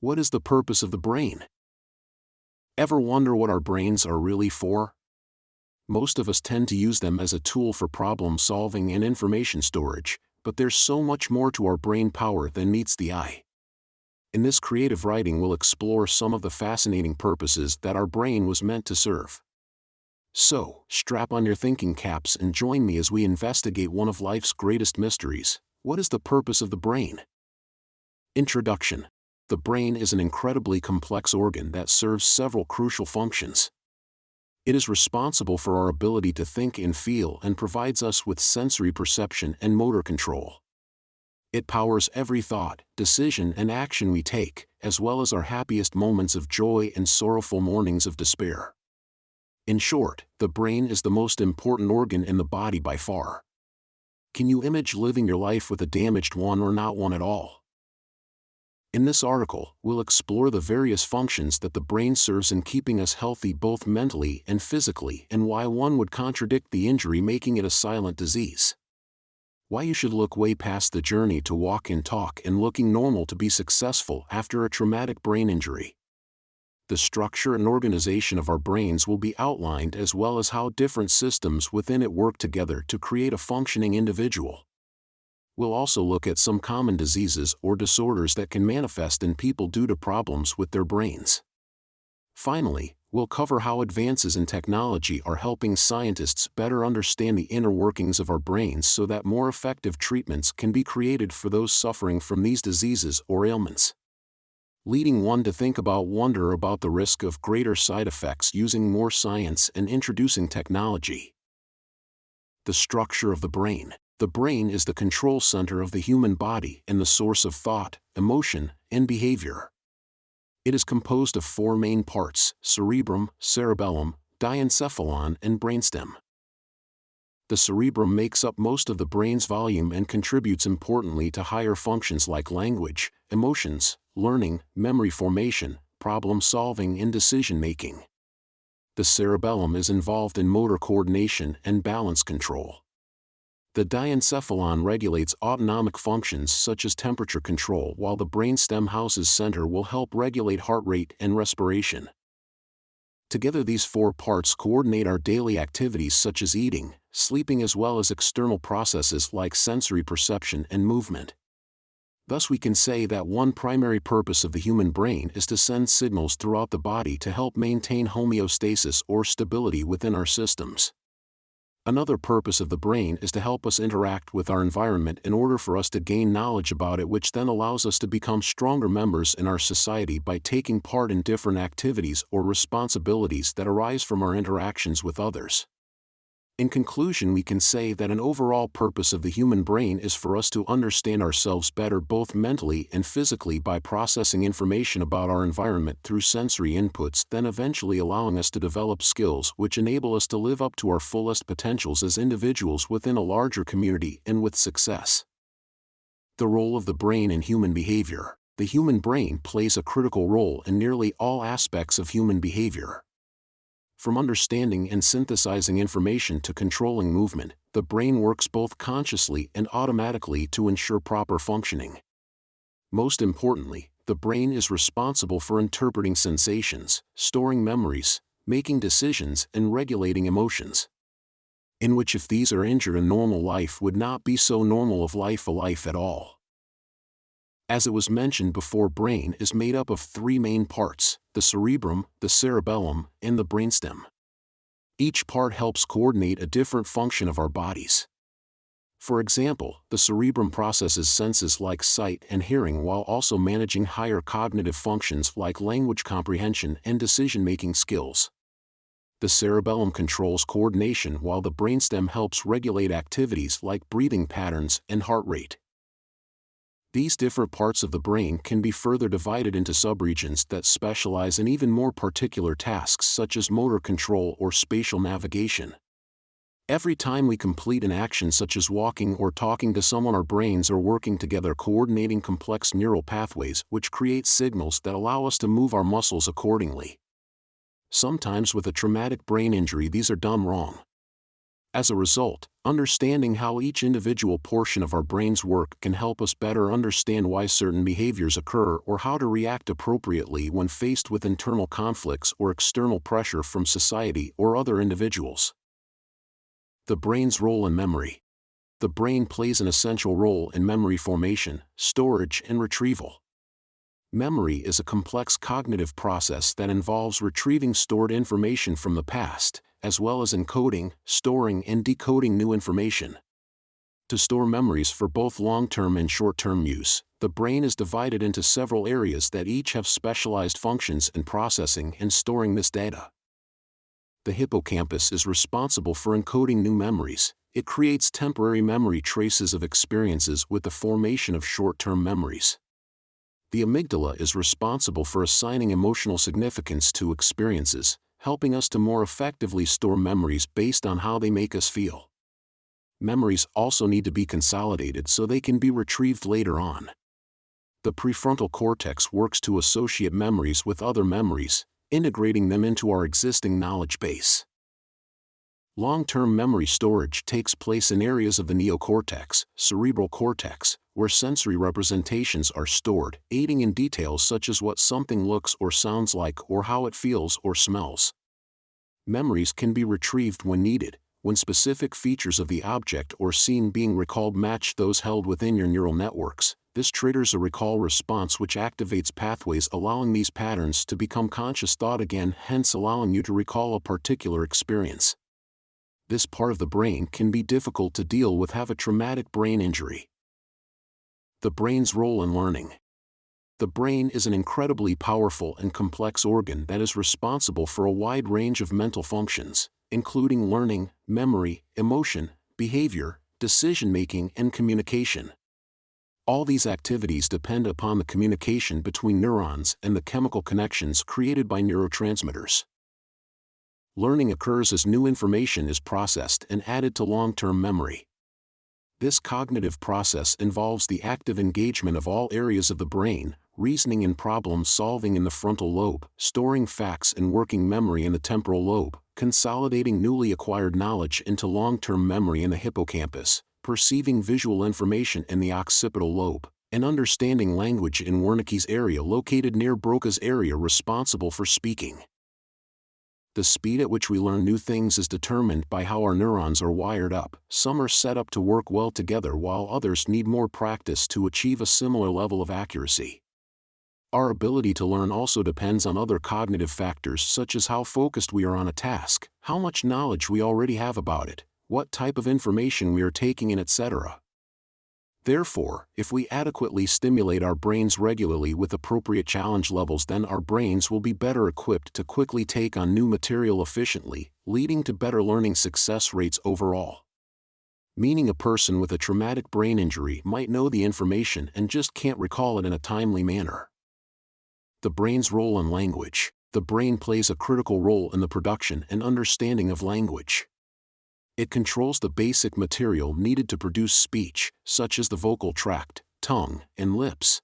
What is the purpose of the brain? Ever wonder what our brains are really for? Most of us tend to use them as a tool for problem solving and information storage, but there's so much more to our brain power than meets the eye. In this creative writing, we'll explore some of the fascinating purposes that our brain was meant to serve. So, strap on your thinking caps and join me as we investigate one of life's greatest mysteries. What is the purpose of the brain? Introduction. The brain is an incredibly complex organ that serves several crucial functions. It is responsible for our ability to think and feel and provides us with sensory perception and motor control. It powers every thought, decision, and action we take, as well as our happiest moments of joy and sorrowful mornings of despair. In short, the brain is the most important organ in the body by far. Can you imagine living your life with a damaged one or not one at all? In this article, we'll explore the various functions that the brain serves in keeping us healthy both mentally and physically, and why one would contradict the injury, making it a silent disease. Why you should look way past the journey to walk and talk and looking normal to be successful after a traumatic brain injury. The structure and organization of our brains will be outlined, as well as how different systems within it work together to create a functioning individual. We'll also look at some common diseases or disorders that can manifest in people due to problems with their brains. Finally, we'll cover how advances in technology are helping scientists better understand the inner workings of our brains so that more effective treatments can be created for those suffering from these diseases or ailments. Leading one to wonder about the risk of greater side effects using more science and introducing technology. The structure of the brain. The brain is the control center of the human body and the source of thought, emotion, and behavior. It is composed of four main parts: cerebrum, cerebellum, diencephalon, and brainstem. The cerebrum makes up most of the brain's volume and contributes importantly to higher functions like language, emotions, learning, memory formation, problem solving, and decision making. The cerebellum is involved in motor coordination and balance control. The diencephalon regulates autonomic functions such as temperature control, while the brainstem houses center will help regulate heart rate and respiration. Together, these four parts coordinate our daily activities such as eating, sleeping, as well as external processes like sensory perception and movement. Thus, we can say that one primary purpose of the human brain is to send signals throughout the body to help maintain homeostasis or stability within our systems. Another purpose of the brain is to help us interact with our environment in order for us to gain knowledge about it, which then allows us to become stronger members in our society by taking part in different activities or responsibilities that arise from our interactions with others. In conclusion, we can say that an overall purpose of the human brain is for us to understand ourselves better both mentally and physically by processing information about our environment through sensory inputs, then eventually allowing us to develop skills which enable us to live up to our fullest potentials as individuals within a larger community and with success. The role of the brain in human behavior. The human brain plays a critical role in nearly all aspects of human behavior. From understanding and synthesizing information to controlling movement, the brain works both consciously and automatically to ensure proper functioning. Most importantly, the brain is responsible for interpreting sensations, storing memories, making decisions, and regulating emotions. In which, if these are injured, a normal life would not be so normal of life a life at all. As it was mentioned before, brain is made up of three main parts: the cerebrum, the cerebellum, and the brainstem. Each part helps coordinate a different function of our bodies. For example, the cerebrum processes senses like sight and hearing while also managing higher cognitive functions like language comprehension and decision-making skills. The cerebellum controls coordination while the brainstem helps regulate activities like breathing patterns and heart rate. These different parts of the brain can be further divided into subregions that specialize in even more particular tasks such as motor control or spatial navigation. Every time we complete an action such as walking or talking to someone, our brains are working together, coordinating complex neural pathways which create signals that allow us to move our muscles accordingly. Sometimes with a traumatic brain injury, these are done wrong. As a result, understanding how each individual portion of our brains work can help us better understand why certain behaviors occur or how to react appropriately when faced with internal conflicts or external pressure from society or other individuals. The brain's role in memory. The brain plays an essential role in memory formation, storage, and retrieval. Memory is a complex cognitive process that involves retrieving stored information from the past, as well as encoding, storing, and decoding new information. To store memories for both long-term and short-term use, the brain is divided into several areas that each have specialized functions in processing and storing this data. The hippocampus is responsible for encoding new memories. It creates temporary memory traces of experiences with the formation of short-term memories. The amygdala is responsible for assigning emotional significance to experiences, helping us to more effectively store memories based on how they make us feel. Memories also need to be consolidated so they can be retrieved later on. The prefrontal cortex works to associate memories with other memories, integrating them into our existing knowledge base. Long-term memory storage takes place in areas of the neocortex, cerebral cortex, where sensory representations are stored, aiding in details such as what something looks or sounds like or how it feels or smells. Memories can be retrieved when needed, when specific features of the object or scene being recalled match those held within your neural networks. This triggers a recall response which activates pathways allowing these patterns to become conscious thought again, hence allowing you to recall a particular experience. This part of the brain can be difficult to deal with, have a traumatic brain injury. The brain's role in learning. The brain is an incredibly powerful and complex organ that is responsible for a wide range of mental functions, including learning, memory, emotion, behavior, decision-making, and communication. All these activities depend upon the communication between neurons and the chemical connections created by neurotransmitters. Learning occurs as new information is processed and added to long-term memory. This cognitive process involves the active engagement of all areas of the brain, reasoning and problem-solving in the frontal lobe, storing facts and working memory in the temporal lobe, consolidating newly acquired knowledge into long-term memory in the hippocampus, perceiving visual information in the occipital lobe, and understanding language in Wernicke's area located near Broca's area responsible for speaking. The speed at which we learn new things is determined by how our neurons are wired up. Some are set up to work well together while others need more practice to achieve a similar level of accuracy. Our ability to learn also depends on other cognitive factors such as how focused we are on a task, how much knowledge we already have about it, what type of information we are taking in, etc. Therefore, if we adequately stimulate our brains regularly with appropriate challenge levels, then our brains will be better equipped to quickly take on new material efficiently, leading to better learning success rates overall. Meaning a person with a traumatic brain injury might know the information and just can't recall it in a timely manner. The brain's role in language. The brain plays a critical role in the production and understanding of language. It controls the basic material needed to produce speech, such as the vocal tract, tongue, and lips.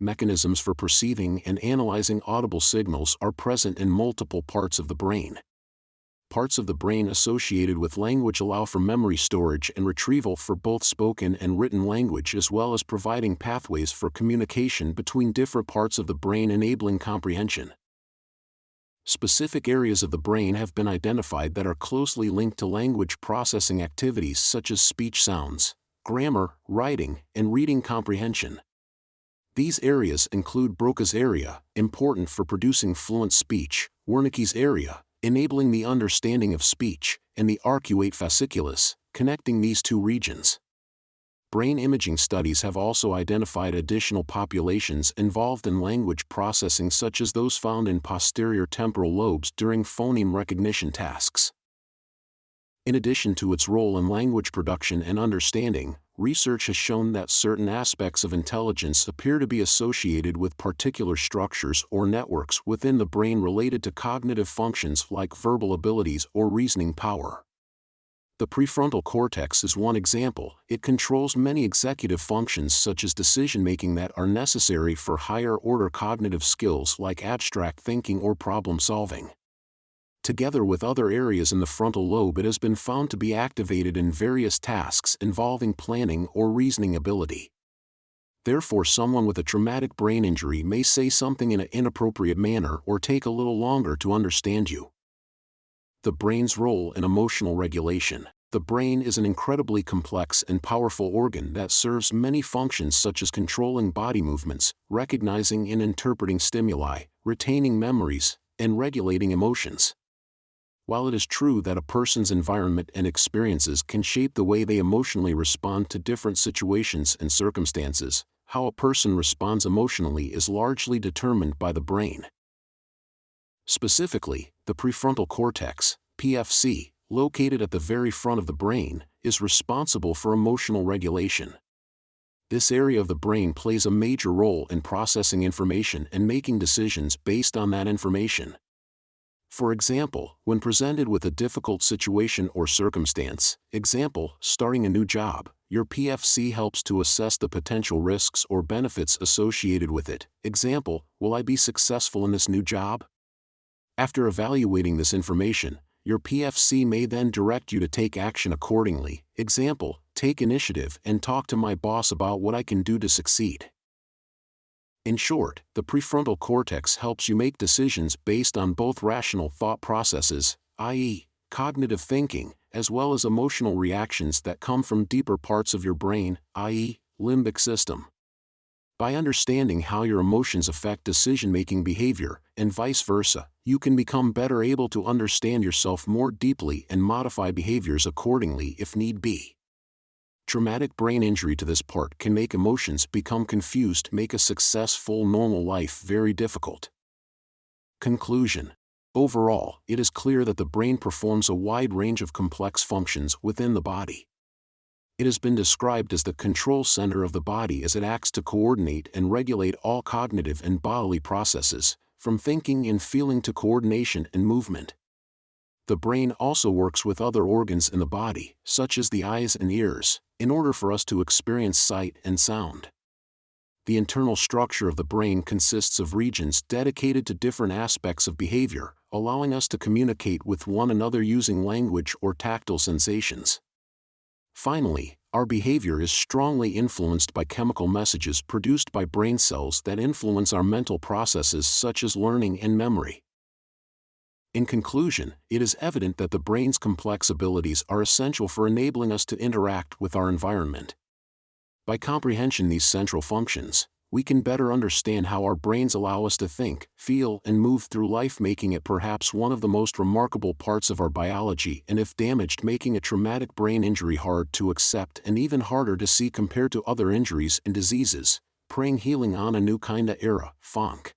Mechanisms for perceiving and analyzing audible signals are present in multiple parts of the brain. Parts of the brain associated with language allow for memory storage and retrieval for both spoken and written language, as well as providing pathways for communication between different parts of the brain, enabling comprehension. Specific areas of the brain have been identified that are closely linked to language processing activities such as speech sounds, grammar, writing, and reading comprehension. These areas include Broca's area, important for producing fluent speech, Wernicke's area, enabling the understanding of speech, and the arcuate fasciculus, connecting these two regions. Brain imaging studies have also identified additional populations involved in language processing, such as those found in posterior temporal lobes during phoneme recognition tasks. In addition to its role in language production and understanding, research has shown that certain aspects of intelligence appear to be associated with particular structures or networks within the brain related to cognitive functions like verbal abilities or reasoning power. The prefrontal cortex is one example. It controls many executive functions such as decision-making that are necessary for higher-order cognitive skills like abstract thinking or problem-solving. Together with other areas in the frontal lobe, it has been found to be activated in various tasks involving planning or reasoning ability. Therefore, someone with a traumatic brain injury may say something in an inappropriate manner or take a little longer to understand you. The brain's role in emotional regulation. The brain is an incredibly complex and powerful organ that serves many functions such as controlling body movements, recognizing and interpreting stimuli, retaining memories, and regulating emotions. While it is true that a person's environment and experiences can shape the way they emotionally respond to different situations and circumstances, how a person responds emotionally is largely determined by the brain. Specifically, the prefrontal cortex, PFC, located at the very front of the brain, is responsible for emotional regulation. This area of the brain plays a major role in processing information and making decisions based on that information. For example, when presented with a difficult situation or circumstance, example, starting a new job, your PFC helps to assess the potential risks or benefits associated with it. Example, will I be successful in this new job? After evaluating this information, your PFC may then direct you to take action accordingly. Example, take initiative and talk to my boss about what I can do to succeed. In short, the prefrontal cortex helps you make decisions based on both rational thought processes, i.e., cognitive thinking, as well as emotional reactions that come from deeper parts of your brain, i.e., limbic system. By understanding how your emotions affect decision-making behavior, and vice versa, you can become better able to understand yourself more deeply and modify behaviors accordingly if need be. Traumatic brain injury to this part can make emotions become confused, make a successful normal life very difficult. Conclusion. Overall, it is clear that the brain performs a wide range of complex functions within the body. It has been described as the control center of the body as it acts to coordinate and regulate all cognitive and bodily processes, from thinking and feeling to coordination and movement. The brain also works with other organs in the body, such as the eyes and ears, in order for us to experience sight and sound. The internal structure of the brain consists of regions dedicated to different aspects of behavior, allowing us to communicate with one another using language or tactile sensations. Finally, our behavior is strongly influenced by chemical messages produced by brain cells that influence our mental processes such as learning and memory. In conclusion, it is evident that the brain's complex abilities are essential for enabling us to interact with our environment. By comprehending these central functions, we can better understand how our brains allow us to think, feel, and move through life, making it perhaps one of the most remarkable parts of our biology, and if damaged, making a traumatic brain injury hard to accept and even harder to see compared to other injuries and diseases. Praying healing on a new kinda era, Fonk.